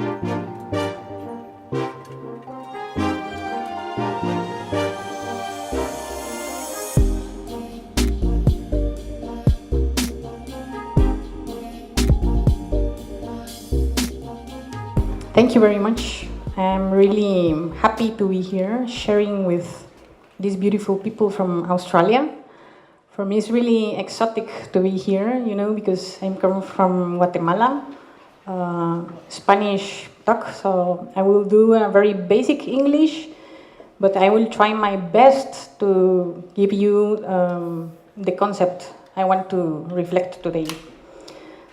Thank you very much. I'm really happy to be here sharing with these beautiful people from Australia. For me, it's really exotic to be here, because I'm coming from Guatemala, Spanish talk, so I will do a very basic English, but I will try my best to give you the concept I want to reflect today.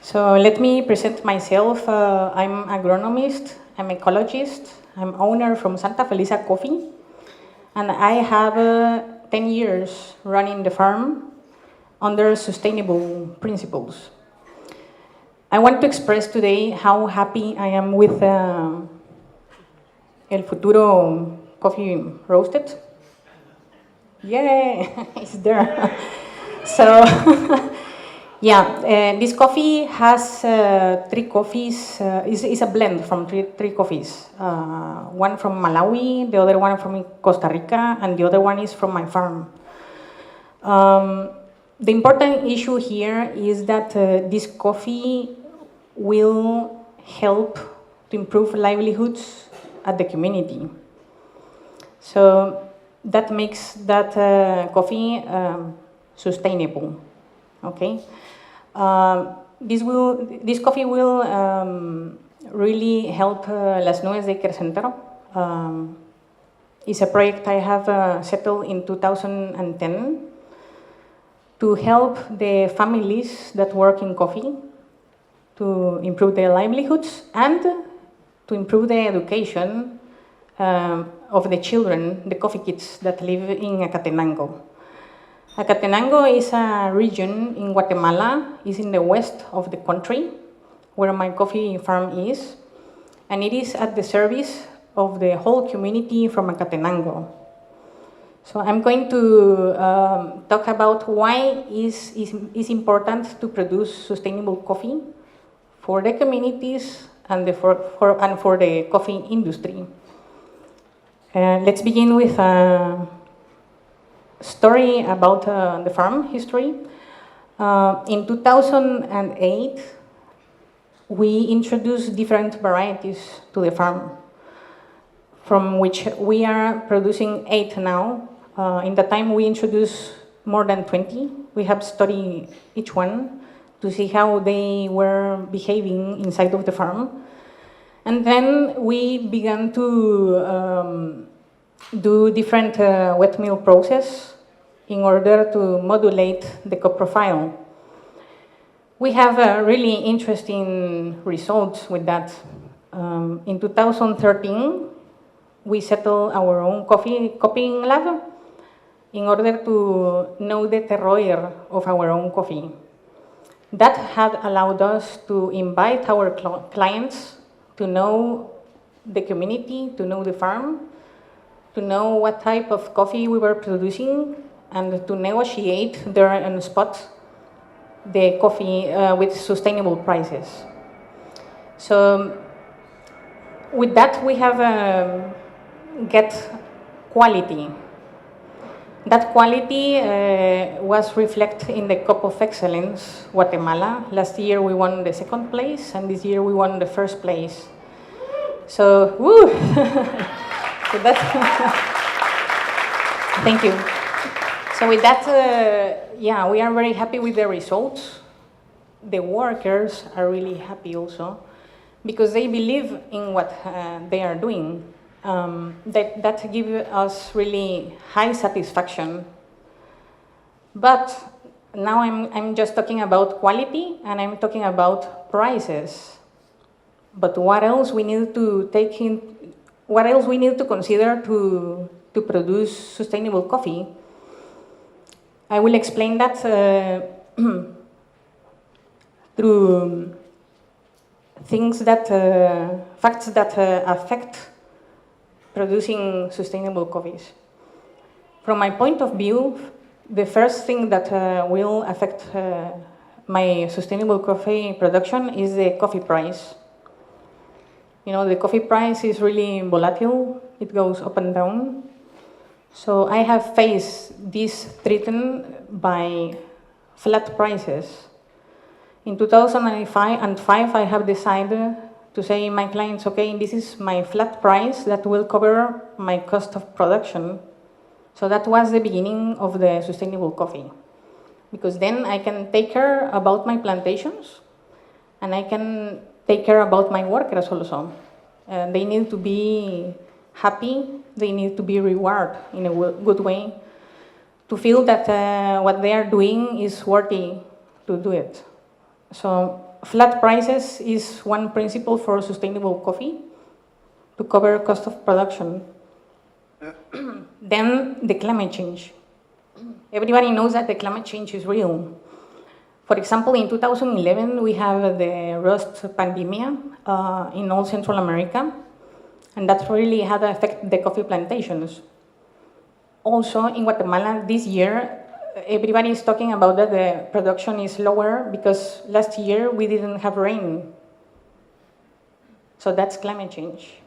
So let me present myself. I'm agronomist, I'm ecologist, I'm owner from Santa Felisa Coffee, and I have 10 years running the farm under sustainable principles. I want to express today how happy I am with El Futuro coffee roasted. Yay, it's there. So, yeah, this coffee has three coffees. It's a blend from three coffees. One from Malawi, the other one from Costa Rica, and the other one is from my farm. The important issue here is that this coffee will help to improve livelihoods at the community. So that makes that coffee sustainable. Okay, this coffee will really help Las Nubes Daycare Center. It's a project I have settled in 2010 to help the families that work in coffee to improve their livelihoods and to improve the education of the children, the coffee kids that live in Acatenango. Acatenango is a region in Guatemala, is in the west of the country, where my coffee farm is, and it is at the service of the whole community from Acatenango. So I'm going to talk about why it's important to produce sustainable coffee for the communities and for the coffee industry. Let's begin with story about the farm history. In 2008, we introduced different varieties to the farm, from which we are producing 8 now. In the time we introduced more than 20. We have studied each one to see how they were behaving inside of the farm. And then we began to do different wet mill process in order to modulate the crop profile. We have really interesting results with that. In 2013, we settled our own copying lab in order to know the terroir of our own coffee. That had allowed us to invite our clients to know the community, to know the farm, to know what type of coffee we were producing, and to negotiate there on the spot the coffee with sustainable prices. So with that, we have get quality. That quality was reflected in the Cup of Excellence, Guatemala. Last year we won the 2nd place, and this year we won the 1st place. So, woo! So that's thank you. So with that, yeah, we are very happy with the results. The workers are really happy also, because they believe in what they are doing. That gives us really high satisfaction. But now I'm just talking about quality, and I'm talking about prices. But what else we need to take in? What else we need to consider to produce sustainable coffee? I will explain that through things that facts that affect producing sustainable coffees. From my point of view, the first thing that will affect my sustainable coffee production is the coffee price. You know, the coffee price is really volatile. It goes up and down. So I have faced this threatened by flat prices. In 2005, I have decided to say my clients, okay, this is my flat price that will cover my cost of production. So that was the beginning of the sustainable coffee. Because then I can take care about my plantations and I can take care about my workers also. They need to be happy, they need to be rewarded in a good way to feel that what they are doing is worthy to do it. So flat prices is one principle for sustainable coffee to cover cost of production. Then the climate change. Everybody knows that the climate change is real. For example, in 2011, we have the rust pandemic in all Central America, and that really had affected the coffee plantations. Also, in Guatemala this year, everybody is talking about that the production is lower because last year we didn't have rain. So that's climate change.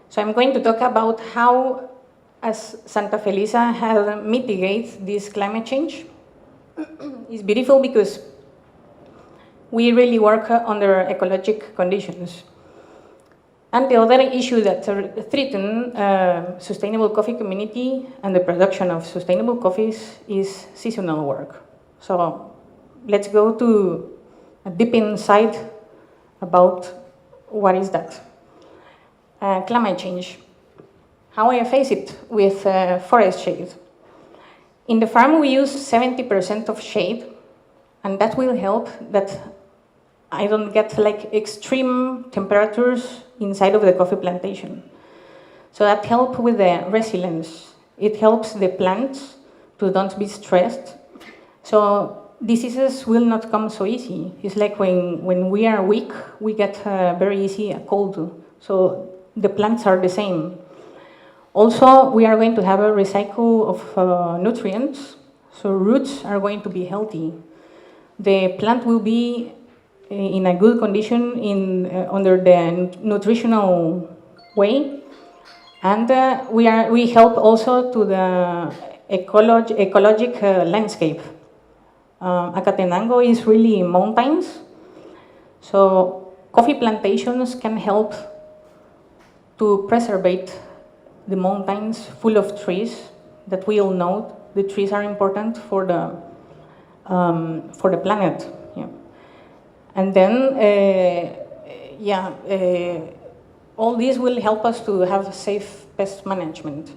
So I'm going to talk about how, as Santa Felisa has mitigated this climate change. It's beautiful because we really work under ecologic conditions. And the other issue that threatens sustainable coffee community and the production of sustainable coffees is seasonal work. So let's go to a deep insight about what is that. Climate change. How I face it with forest shade. In the farm, we use 70% of shade, and that will help that I don't get like extreme temperatures inside of the coffee plantation. So that helps with the resilience. It helps the plants to don't be stressed. So diseases will not come so easy. It's like when we are weak, we get very easy a cold. So the plants are the same. Also, we are going to have a recycle of nutrients, so roots are going to be healthy. The plant will be in a good condition under the nutritional way, and we help also to the ecologic landscape. Acatenango is really mountains, so coffee plantations can help to preserve the mountains full of trees that we all know the trees are important for the planet. Yeah. And then, all this will help us to have safe pest management.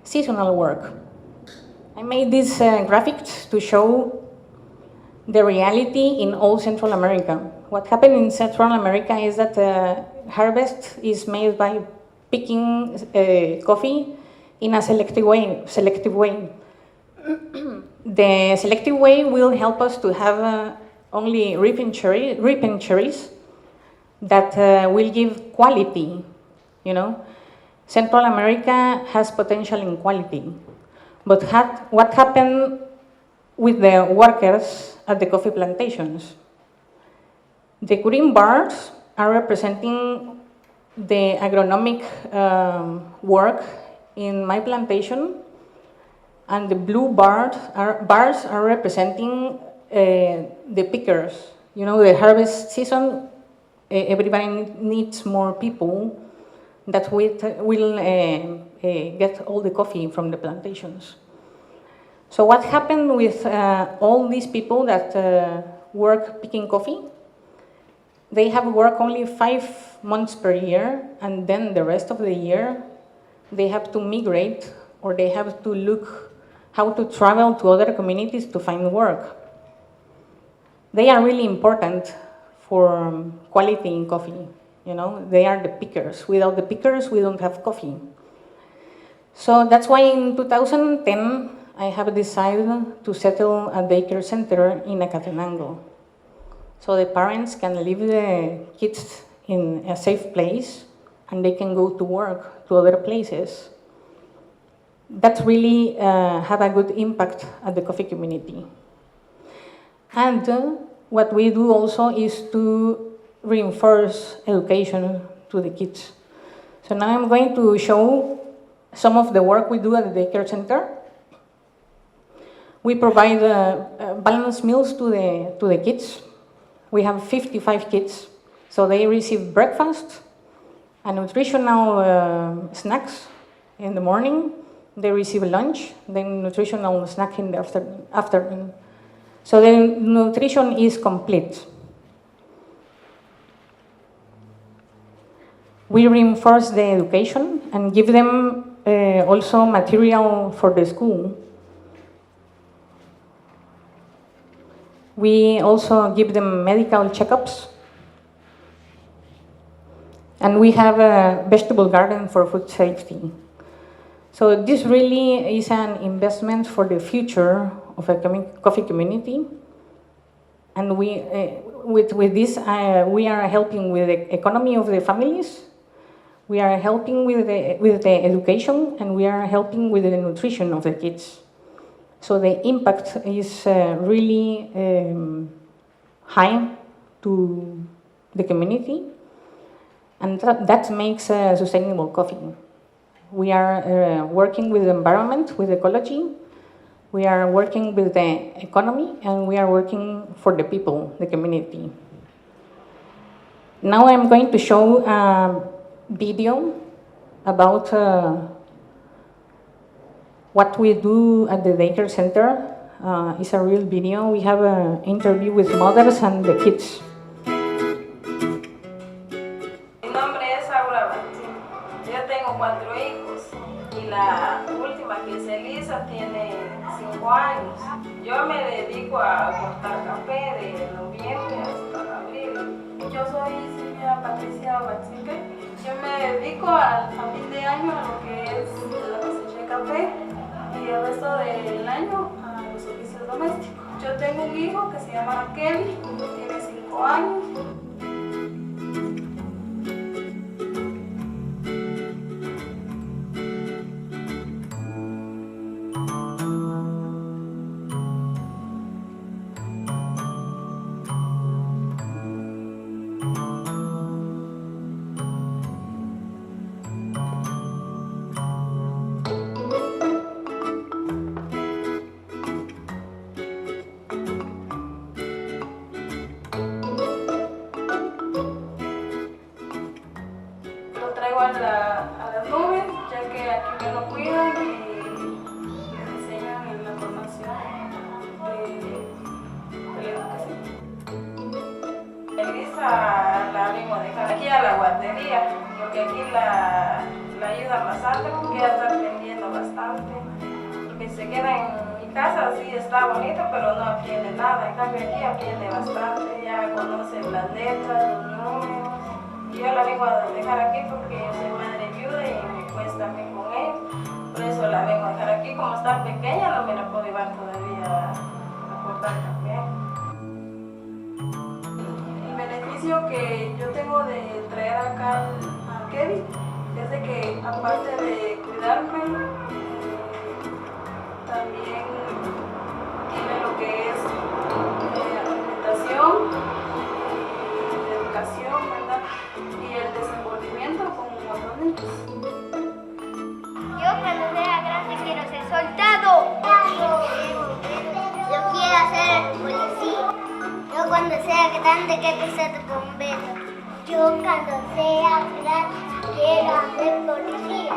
Seasonal work. I made this graphic to show the reality in all Central America. What happened in Central America is that harvest is made by picking coffee in a selective way. The selective way will help us to have only ripened cherries that will give quality. You know, Central America has potential in quality, but what happened with the workers at the coffee plantations? The green bars are representing the agronomic work in my plantation, and the blue bars are representing the pickers. You know, the harvest season, everybody needs more people that will get all the coffee from the plantations. So what happened with all these people that work picking coffee? They have work only 5 months per year, and then the rest of the year they have to migrate, or they have to look how to travel to other communities to find work. They are really important for quality in coffee. You know, they are the pickers. Without the pickers, we don't have coffee. So that's why in 2010, I have decided to settle a daycare center in Acatenango. So the parents can leave the kids in a safe place and they can go to work to other places. That really have a good impact at the coffee community. And what we do also is to reinforce education to the kids. So now I'm going to show some of the work we do at the daycare center. We provide balanced meals to the kids. We have 55 kids, so they receive breakfast and nutritional snacks in the morning. They receive lunch, then nutritional snack in the afternoon. So the nutrition is complete. We reinforce the education and give them also material for the school. We also give them medical checkups. And we have a vegetable garden for food safety. So this really is an investment for the future of a coffee community. And with this, we are helping with the economy of the families. We are helping with the education, and we are helping with the nutrition of the kids. So the impact is really high to the community, and that makes sustainable coffee. We are working with the environment, with ecology. We are working with the economy, and we are working for the people, the community. Now I'm going to show a video about what we do at the daycare center. It's a real video. We have an interview with mothers and the kids. Yo tengo 4 hijos y la última, que es Elisa, tiene 5 años. Yo me dedico a cortar café de noviembre hasta abril. Yo soy Silvia Patricia Bachique. Yo me dedico a fin de año a lo que es la cosecha de café y el resto del año a los oficios domésticos. Yo tengo un hijo que se llama Kelly, tiene 5 años. A las nubes, ya que aquí me lo cuidan y les enseñan en la formación de la educación. Elisa la vengo a dejar aquí a la guardería, porque aquí la ayuda bastante, porque ella está aprendiendo bastante. Porque se queda en mi casa, sí está bonito, pero no aprende nada. En cambio aquí aprende bastante, ya conoce las letras, los números. Yo la vengo a dejar aquí porque yo soy madre viuda y me cuesta bien con ella. Por eso la vengo a dejar aquí. Como está pequeña, no me la puedo llevar todavía a cortar café. El beneficio que yo tengo de traer acá a Kevin es de que, aparte de cuidarme, también tiene lo que es alimentación, educación, ¿verdad? Y el desenvolvimiento con otros niños. Yo cuando sea grande quiero ser soldado. Yo quiero ser policía. Yo cuando sea grande quiero ser bombero. Yo cuando sea grande quiero ser policía.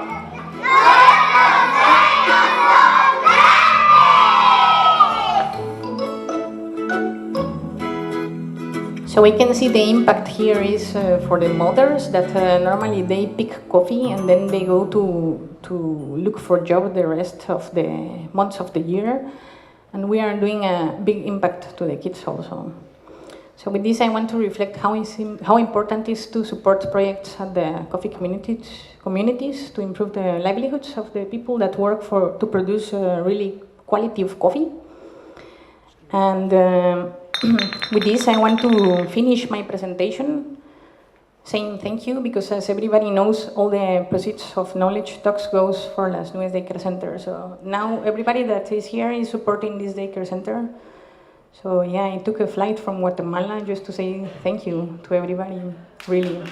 So we can see the impact here is for the mothers that normally they pick coffee and then they go to look for job the rest of the months of the year, and we are doing a big impact to the kids also. So with this I want to reflect how important it is to support projects at the coffee communities to improve the livelihoods of the people that work to produce really quality of coffee. And with this, I want to finish my presentation saying thank you, because as everybody knows, all the proceeds of knowledge talks goes for Las Nubes Daycare Center. So now everybody that is here is supporting this daycare center. So yeah, I took a flight from Guatemala just to say thank you to everybody, really.